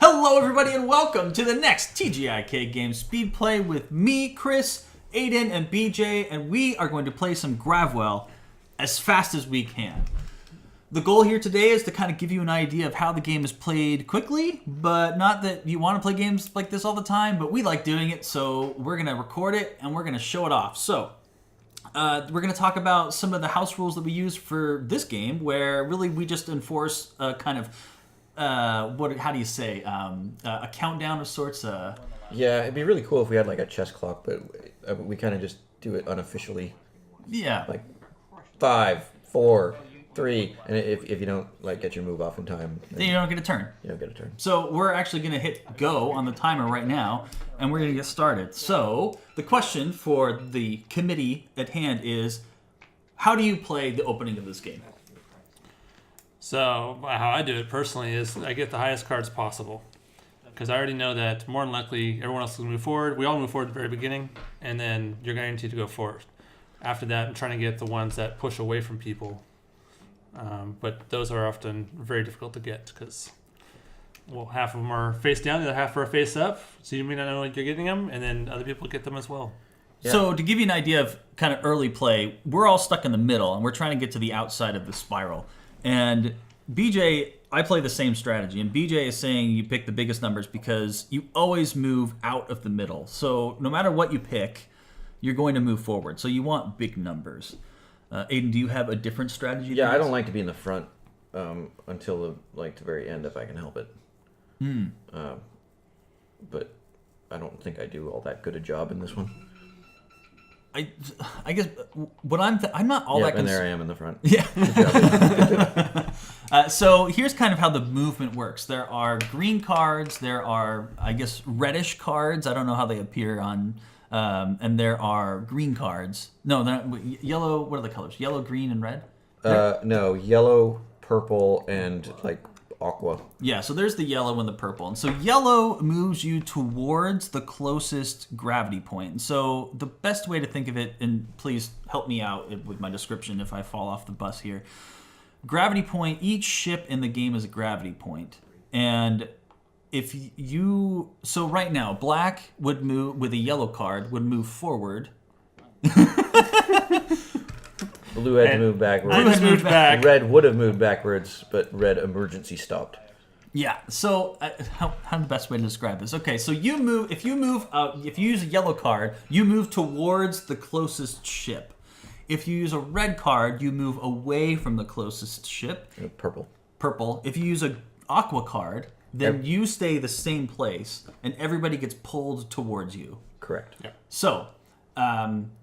Hello, everybody, and welcome to the next TGIK game speed play with me, Chris, Aidan, and BJ, and we are going to play some Gravwell as fast as we can. The goal here today is to kind of give you an idea of how the game is played quickly, but not that you want to play games like this all the time, but we like doing it, so we're going to record it and we're going to show it off. So, we're going to talk about some of the house rules that we use for this game, where really we just enforce a kind of how do you say, a countdown of sorts. Yeah, it'd be really cool if we had like a chess clock, but we kind of just do it unofficially. Yeah. Like 5, 4, 3, and if you don't like get your move off in time, then you don't get a turn. You don't get a turn. So we're actually going to hit go on the timer right now, and we're going to get started. So the question for the committee at hand is, how do you play the opening of this game? So how I do it personally is I get the highest cards possible, because I already know that more than likely everyone else will move forward. We all move forward at the very beginning, and then you're guaranteed to go forward. After that, I'm trying to get the ones that push away from people, but those are often very difficult to get because, well, half of them are face down, the other half are face up, so you may not know you're getting them, and then other people get them as well. Yeah. So to give you an idea of kind of early play, we're all stuck in the middle, and we're trying to get to the outside of the spiral. And BJ, I play the same strategy, and BJ is saying you pick the biggest numbers because you always move out of the middle. So no matter what you pick, you're going to move forward. So you want big numbers. Aidan, do you have a different strategy? Yeah, I don't like to be in the front until the very end if I can help it. But I don't think I do all that good a job in this one. I guess what I'm not all that. And there I am in the front. Yeah. So here's kind of how the movement works. There are green cards. There are, I guess, reddish cards. I don't know how they appear on. And there are green cards. No, they're not, yellow. What are the colors? Yellow, green, and red. No, yellow, purple, and aqua. Yeah, so there's the yellow and the purple. And so yellow moves you towards the closest gravity point. And so the best way to think of it, and please help me out with my description if I fall off the bus here. Gravity point, each ship in the game is a gravity point. And so right now, black would move, with a yellow card, would move forward. Blue had to move backwards. Blue has moved back. Red would have moved backwards, but red emergency stopped. Yeah. So how the best way to describe this? Okay. So you move. If you use a yellow card, you move towards the closest ship. If you use a red card, you move away from the closest ship. Purple. Purple. If you use a aqua card, then you stay the same place, and everybody gets pulled towards you. Correct. Yeah. So.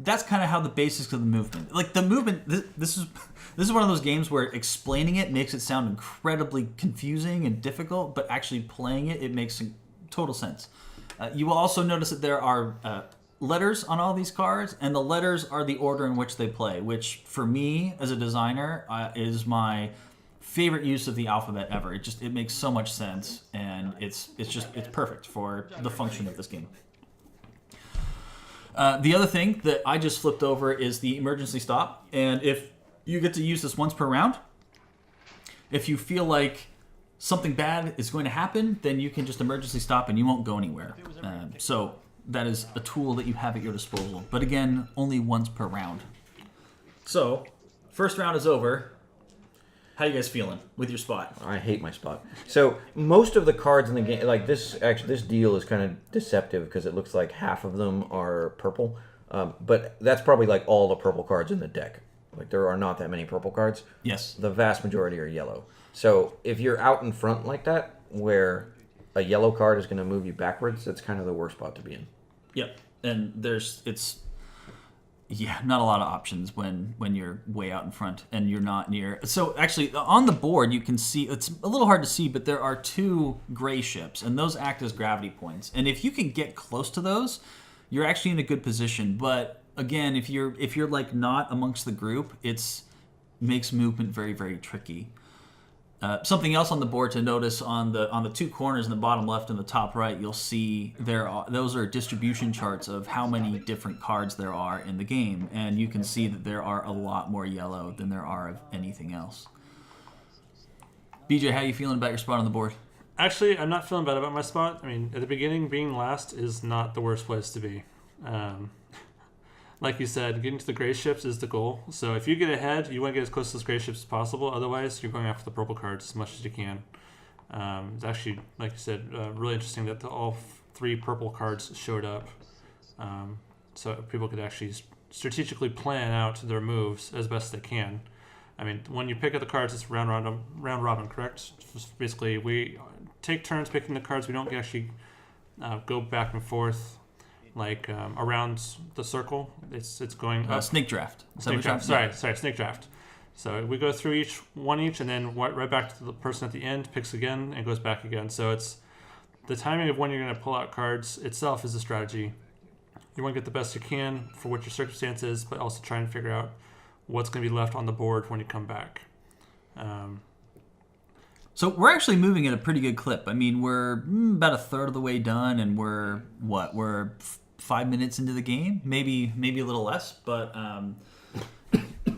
That's kind of how the basics of the movement. Like the movement, this is one of those games where explaining it makes it sound incredibly confusing and difficult, but actually playing it makes total sense. You will also notice that there are letters on all these cards, and the letters are the order in which they play, which for me as a designer is my favorite use of the alphabet ever. It makes so much sense, and it's perfect for the function of this game. The other thing that I just flipped over is the emergency stop. And if you get to use this once per round, if you feel like something bad is going to happen, then you can just emergency stop and you won't go anywhere. So that is a tool that you have at your disposal. But again, only once per round. So, first round is over. How you guys feeling with your spot? I hate my spot. So most of the cards in the game, like this deal is kind of deceptive because it looks like half of them are purple, but that's probably like all the purple cards in the deck. Like there are not that many purple cards. Yes. The vast majority are yellow. So if you're out in front like that, where a yellow card is going to move you backwards, that's kind of the worst spot to be in. Yep, and not a lot of options when you're way out in front and you're not near. So actually, on the board, you can see, it's a little hard to see, but there are 2 gray ships, and those act as gravity points. And if you can get close to those, you're actually in a good position. But again, if you're like not amongst the group, makes movement very, very tricky. Something else on the board to notice on the 2 corners in the bottom left and the top right, you'll see those are distribution charts of how many different cards there are in the game, and you can see that there are a lot more yellow than there are of anything else. BJ, how are you feeling about your spot on the board? Actually, I'm not feeling bad about my spot. I mean, at the beginning, being last is not the worst place to be. Like you said, getting to the gray ships is the goal. So if you get ahead, you want to get as close to those gray ships as possible. Otherwise, you're going after the purple cards as much as you can. It's actually, like you said, really interesting that all 3 purple cards showed up. So people could actually strategically plan out their moves as best they can. I mean, when you pick up the cards, it's round robin, correct? Basically, we take turns picking the cards. We don't actually go back and forth like around the circle. It's going up. Snake draft. Snake draft. Sorry, snake draft. So we go through each, and then right back to the person at the end, picks again, and goes back again. So it's the timing of when you're going to pull out cards itself is a strategy. You want to get the best you can for what your circumstance is, but also try and figure out what's going to be left on the board when you come back. So we're actually moving at a pretty good clip. I mean, we're about a third of the way done, and we're 5 minutes into the game, maybe a little less. But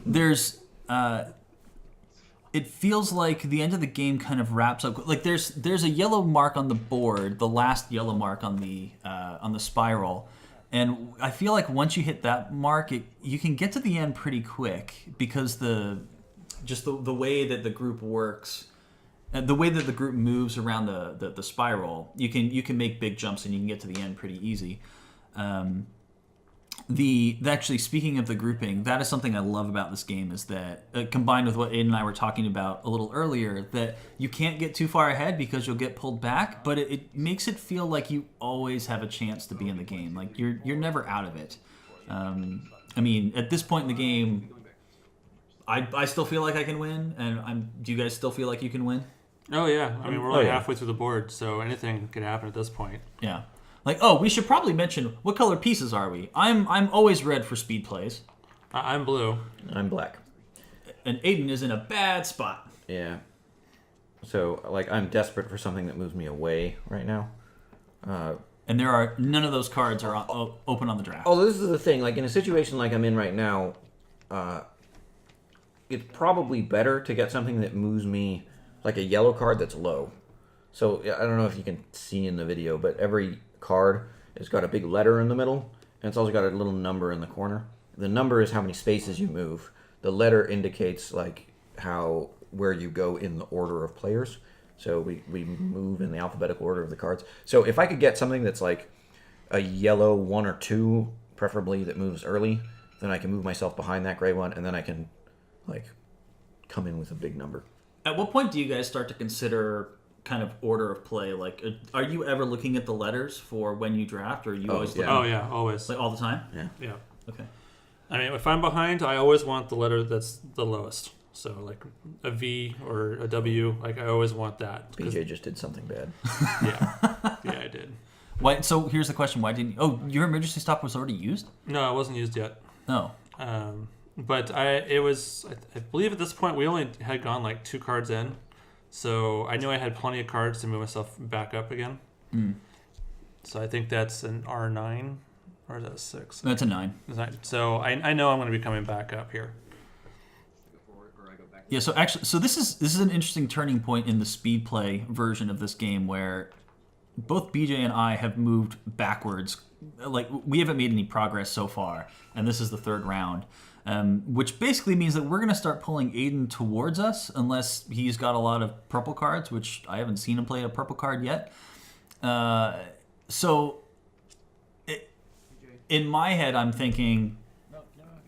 there's it feels like the end of the game kind of wraps up. Like there's a yellow mark on the board, the last yellow mark on the spiral. And I feel like once you hit that mark, you can get to the end pretty quick because the way that the group works, the way that the group moves around the spiral, you can make big jumps and you can get to the end pretty easy. Actually, speaking of the grouping, that is something I love about this game is that combined with what Aidan and I were talking about a little earlier, that you can't get too far ahead because you'll get pulled back, but it makes it feel like you always have a chance to be in the game. Like you're never out of it. I mean, at this point in the game, I still feel like I can win, and do you guys still feel like you can win? Oh yeah, I mean we're only halfway through the board, so anything can happen at this point. Yeah. Like, we should probably mention what color pieces are we? I'm always red for speed plays. I'm blue. I'm black. And Aidan is in a bad spot. Yeah. So, like, I'm desperate for something that moves me away right now. And there are none of those cards are open on the draft. Oh, this is the thing. Like, in a situation like I'm in right now, it's probably better to get something that moves me, like a yellow card that's low. So, I don't know if you can see in the video, but every card has got a big letter in the middle, and it's also got a little number in the corner. The number is how many spaces you move. The letter indicates like where you go in the order of players. So we move in the alphabetical order of the cards. So if I could get something that's like a yellow 1 or 2, preferably that moves early, then I can move myself behind that gray one, and then I can like come in with a big number. At what point do you guys start to consider kind of order of play? Like, are you ever looking at the letters for when you draft, or are you always looking? Oh yeah, always. Like all the time? Yeah. Okay. I mean, if I'm behind, I always want the letter that's the lowest. So like a V or a W, like I always want that. BJ just did something bad. Yeah, I did. Why? So here's the question: why didn't you? Oh, your emergency stop was already used? No, it wasn't used yet. No. But I believe at this point we only had gone like 2 cards in. So I knew I had plenty of cards to move myself back up again. So I think that's an R9, or is that a 6? That's a 9. So I know I'm going to be coming back up here. Yeah. So actually, this is an interesting turning point in the speed play version of this game where both BJ and I have moved backwards. Like we haven't made any progress so far, and this is the 3rd round. Which basically means that we're going to start pulling Aidan towards us unless he's got a lot of purple cards, which I haven't seen him play a purple card yet. In my head, I'm thinking,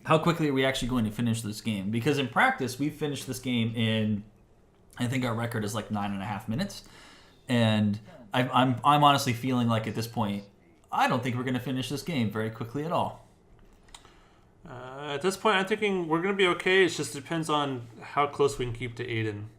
how quickly are we actually going to finish this game? Because in practice, we finished this game in, I think our record is like 9.5 minutes. And I'm honestly feeling like at this point, I don't think we're going to finish this game very quickly at all. At this point, I'm thinking we're going to be okay. It just depends on how close we can keep to Aidan,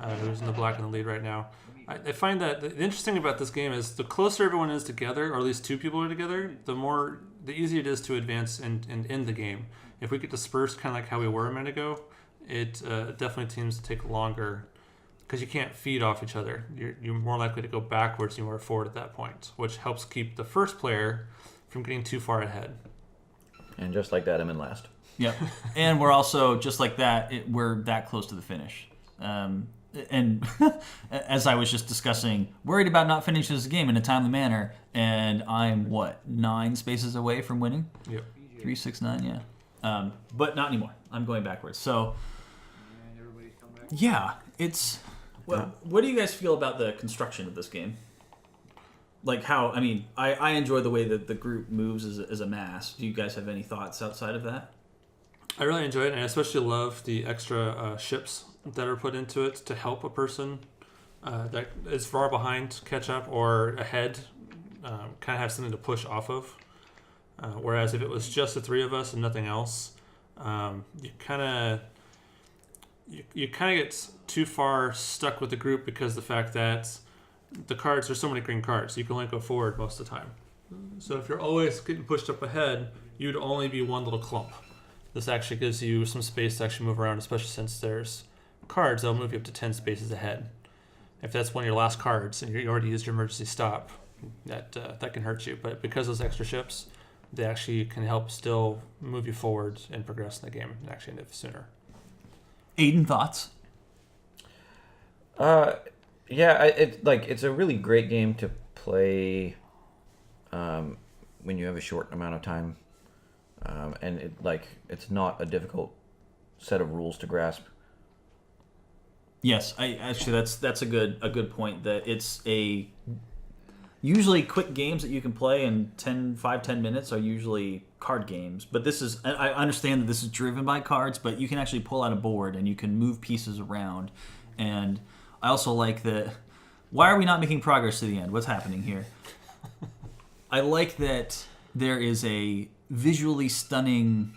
who's in the black in the lead right now. I find that the interesting about this game is the closer everyone is together, or at least 2 people are together, the easier it is to advance and end the game. If we get dispersed kind of like how we were a minute ago, it definitely seems to take longer because you can't feed off each other. You're more likely to go backwards than you are forward at that point, which helps keep the first player from getting too far ahead. And just like that, I'm in last. Yep. And we're also, just like that, we're that close to the finish. and as I was just discussing, worried about not finishing this game in a timely manner, and I'm 9 spaces away from winning. Yep. 3, 6, 9, yeah. But not anymore. I'm going backwards. So, yeah, it's. What do you guys feel about the construction of this game? Like how? I mean, I enjoy the way that the group moves as a mass. Do you guys have any thoughts outside of that? I really enjoy it, and I especially love the extra ships that are put into it to help a person that is far behind catch up or ahead, kind of have something to push off of. Whereas if it was just the 3 of us and nothing else, you kind of get too far stuck with the group because the fact that the cards, there's so many green cards, you can only go forward most of the time. So if you're always getting pushed up ahead, you'd only be one little clump. This actually gives you some space to actually move around, especially since there's cards that'll move you up to 10 spaces ahead. If that's one of your last cards and you already used your emergency stop, that can hurt you. But because those extra ships, they actually can help still move you forward and progress in the game and actually end it sooner. Aidan, thoughts? Yeah, it's a really great game to play when you have a short amount of time, and it's not a difficult set of rules to grasp. Yes, that's a good point. That it's usually quick games that you can play in 10 minutes are usually card games. But I understand that this is driven by cards, but you can actually pull out a board and you can move pieces around. And I also like that. Why are we not making progress to the end? What's happening here? I like that there is a visually stunning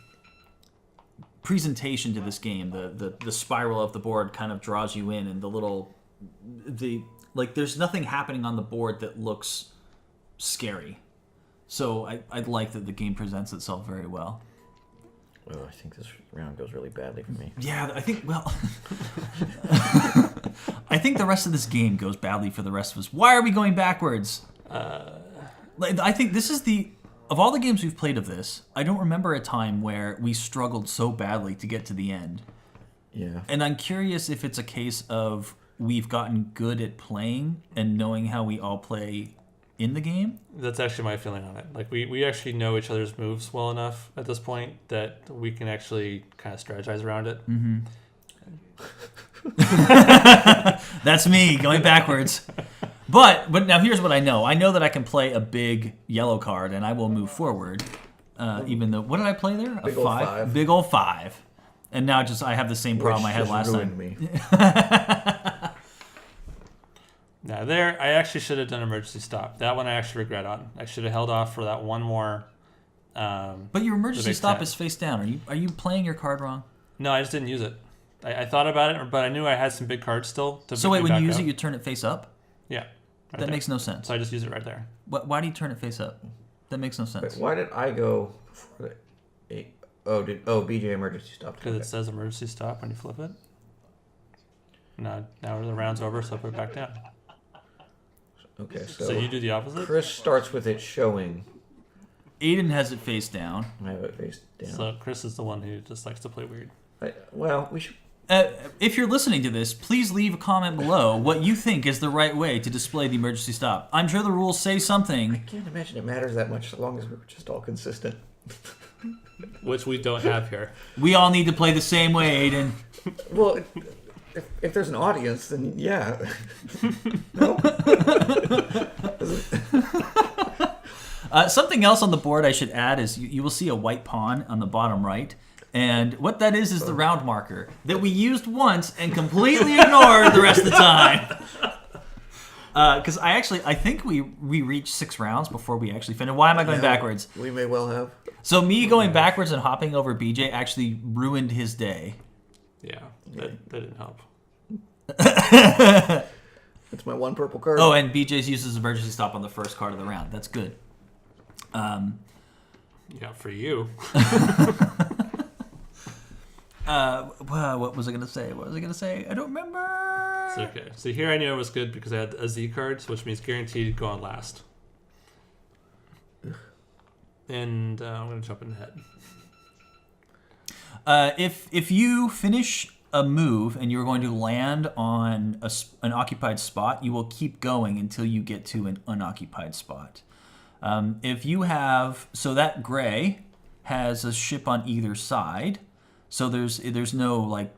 presentation to this game. The spiral of the board kind of draws you in, and there's nothing happening on the board that looks scary. So I like that the game presents itself very well. Well, I think this round goes really badly for me. Yeah, I think I think the rest of this game goes badly for the rest of us. Why are we going backwards? I think this is of all the games we've played of this, I don't remember a time where we struggled so badly to get to the end. Yeah. And I'm curious if it's a case of we've gotten good at playing and knowing how we all play in the game. That's actually my feeling on it. Like we actually know each other's moves well enough at this point that we can actually kind of strategize around it. Mm-hmm. That's me going backwards. But now here's what I know. I know that I can play a big yellow card and I will move forward. Even though, what did I play there? Big old five. Big old 5. And now I have the same problem I had last time. Me. Now I actually should have done emergency stop. That one I actually regret on. I should have held off for that one more. But your emergency stop is face down. Are you playing your card wrong? No, I just didn't use it. I thought about it, but I knew I had some big cards still. So wait, when you use it, you turn it face up? Yeah. That makes no sense. So I just use it right there. Why do you turn it face up? That makes no sense. Wait, why did I go before the 8? BJ emergency stopped. Because it says emergency stop when you flip it. Now the round's over, so I put it back down. Okay, so you do the opposite? Chris starts with it showing. Aidan has it face down. I have it face down. So Chris is the one who just likes to play weird. We should. If you're listening to this, please leave a comment below what you think is the right way to display the emergency stop. I'm sure the rules say something. I can't imagine it matters that much so long as we're just all consistent. Which we don't have here. We all need to play the same way, Aidan. Well, if there's an audience, then yeah. No? Something else on the board I should add is you will see a white pawn on the bottom right. And what that is the round marker that we used once and completely ignored the rest of the time. Because I think we reached 6 rounds before we actually finished. Why am I going backwards? We may well have. So me going backwards and hopping over BJ actually ruined his day. Yeah, that didn't help. It's my one purple card. Oh, and BJ's uses emergency stop on the first card of the round. That's good. Yeah, for you. What was I going to say? I don't remember. It's okay. So here I knew it was good because I had a Z cards, which means guaranteed go on last. And I'm going to jump in ahead. If you finish a move and you're going to land on an occupied spot, you will keep going until you get to an unoccupied spot. If you have, so that gray has a ship on either side, so there's no like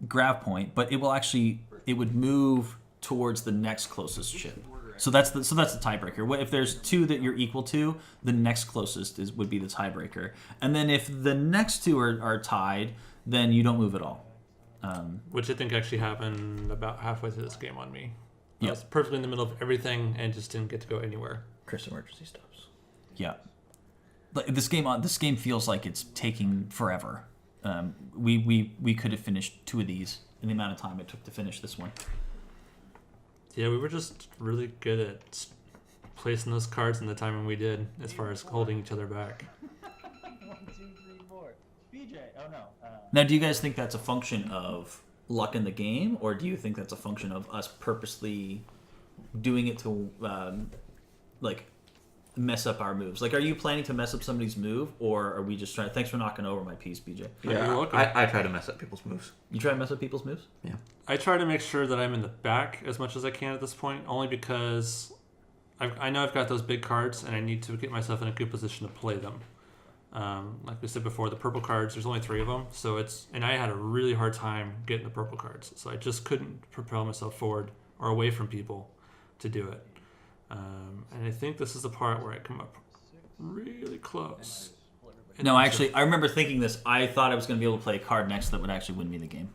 grav point, but it would move towards the next closest ship. So that's the tiebreaker. If there's two that you're equal to, the next closest would be the tiebreaker. And then if the next two are tied, then you don't move at all. Which I think actually happened about halfway through this game on me. I Yep. was perfectly in the middle of everything and just didn't get to go anywhere. Chris emergency stops. Yeah. But this game feels like it's taking forever. We could have finished 2 of these in the amount of time it took to finish this one. Yeah, we were just really good at placing those cards in the timing we did as far as holding each other back. 1, 2, 3, 4. BJ. Oh no. Now, do you guys think that's a function of luck in the game, or do you think that's a function of us purposely doing it to like mess up our moves? Like, are you planning to mess up somebody's move, or are we just trying? Thanks for knocking over my piece, BJ. Yeah, you're welcome. I try to mess up people's moves. You try to mess up people's moves? Yeah. I try to make sure that I'm in the back as much as I can at this point, only because I know I've got those big cards and I need to get myself in a good position to play them. Like we said before, the purple cards, there's only 3 of them, and I had a really hard time getting the purple cards, so I just couldn't propel myself forward or away from people to do it. And I think this is the part where I come up really close. No, actually, I remember thinking this. I thought I was going to be able to play a card next that would actually win me the game.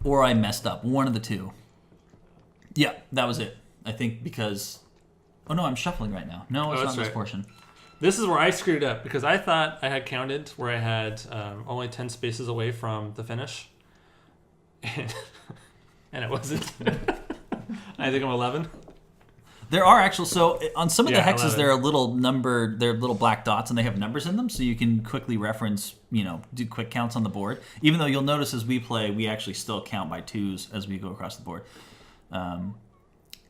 Or I messed up. One of the two. Yeah, that was it. I think because... Oh, no, I'm shuffling right now. No, it's not this portion. This is where I screwed up, because I thought I had counted where I had only 10 spaces away from the finish. And it wasn't. I think I'm 11. There are actual... So on some of the hexes, 11. there are little they're little black dots, and they have numbers in them, so you can quickly reference, do quick counts on the board. Even though you'll notice as we play, we actually still count by 2s as we go across the board.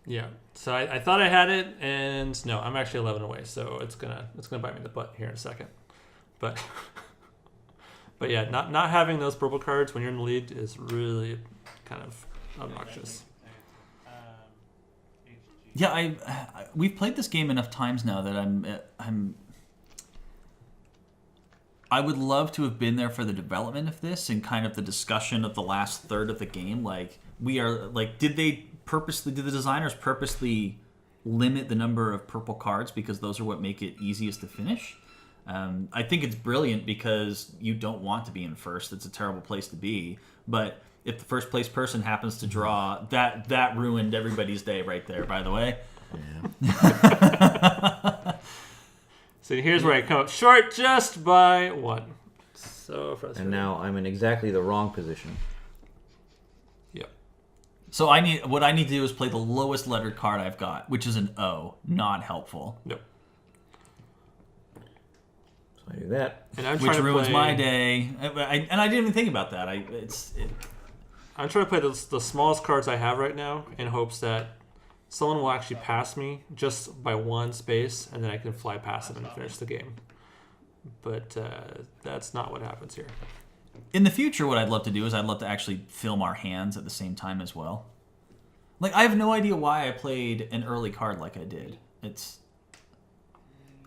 Yeah. So I thought I had it, and no, I'm actually 11 away, so it's gonna bite me in the butt here in a second. But yeah, not having those purple cards when you're in the lead is really kind of obnoxious. Yeah, we've played this game enough times now that I would love to have been there for the development of this and kind of the discussion of the last third of the game. Like, did the designers purposely limit the number of purple cards because those are what make it easiest to finish? I think it's brilliant because you don't want to be in first. It's a terrible place to be. But if the first place person happens to draw, that ruined everybody's day right there, by the way. Yeah. So here's where I come up short just by 1. So frustrating. And now I'm in exactly the wrong position. Yep. So what I need to do is play the lowest lettered card I've got, which is an O. Not helpful. Nope. So I do that. And I'm Which trying to ruins play, my day. And I didn't even think about that. I'm trying to play the smallest cards I have right now in hopes that someone will actually pass me just by 1 space, and then I can fly past them and finish the game. But that's not what happens here. In the future, what I'd love to do is I'd love to actually film our hands at the same time as well. Like, I have no idea why I played an early card like I did.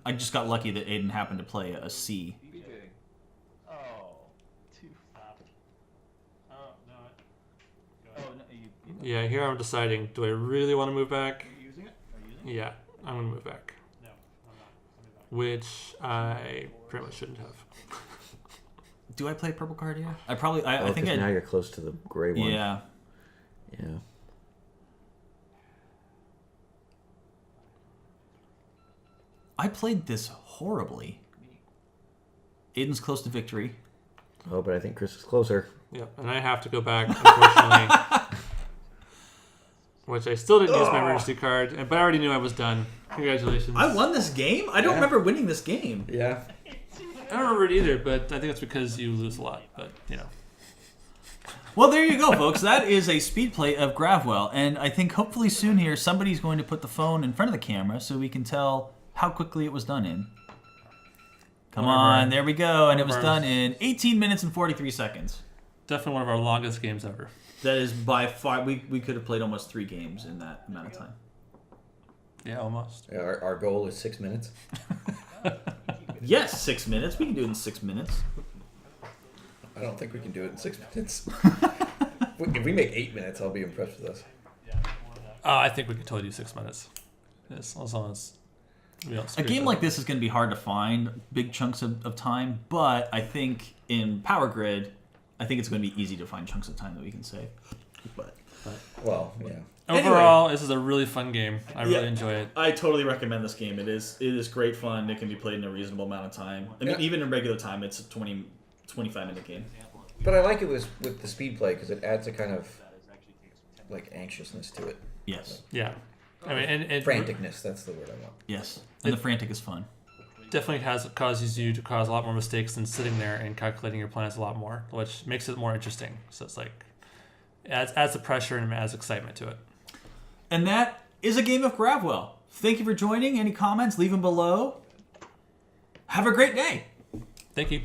I just got lucky that Aidan happened to play a C. Oh, too fast. Oh no. Oh no. Yeah, here I'm deciding, do I really want to move back? Are you using it? Yeah, I'm going to move back. No, I'm not. Which I pretty much shouldn't have. Do I play purple card here? I think now you're close to the gray one. Yeah. Yeah. I played this horribly. Aidan's close to victory. Oh, but I think Chris is closer. Yep, and I have to go back, unfortunately. Which I still didn't use my emergency card, but I already knew I was done. Congratulations. I won this game? I don't remember winning this game. Yeah. I don't remember it either, but I think it's because you lose a lot. But, Well, there you go, folks. That is a speed play of Gravwell. And I think hopefully soon here, somebody's going to put the phone in front of the camera so we can tell how quickly it was done in. Come One of on, our- there we go. And it of was our- done in 18 minutes and 43 seconds. Definitely one of our longest games ever. That is by far, we could have played almost 3 games in that amount of time. Yeah, almost. Yeah, our goal is 6 minutes. Yes, 6 minutes. We can do it in 6 minutes. I don't think we can do it in 6 minutes. If we make 8 minutes, I'll be impressed with us. I think we can totally do 6 minutes. Yes, as long as we don't A screw game that like up. this is going to be hard to find big chunks of time, but I think in Power Grid, I think it's going to be easy to find chunks of time that we can save. But Well, yeah. Overall, this is a really fun game. I really Yeah. enjoy it. I totally recommend this game. It is great fun. It can be played in a reasonable amount of time. I mean, Yeah. even in regular time, it's a 25-minute game. But I like it with the speed play because it adds a kind of like anxiousness to it. Yes, Yeah. I mean, and it Franticness, that's the word I want. yes. And the frantic is fun. definitely causes you to cause a lot more mistakes than sitting there and calculating your plans a lot more, which makes it more interesting. So it's like adds the pressure and adds excitement to it. And that is a game of Gravwell. Thank you for joining. Any comments, leave them below. Have a great day. Thank you.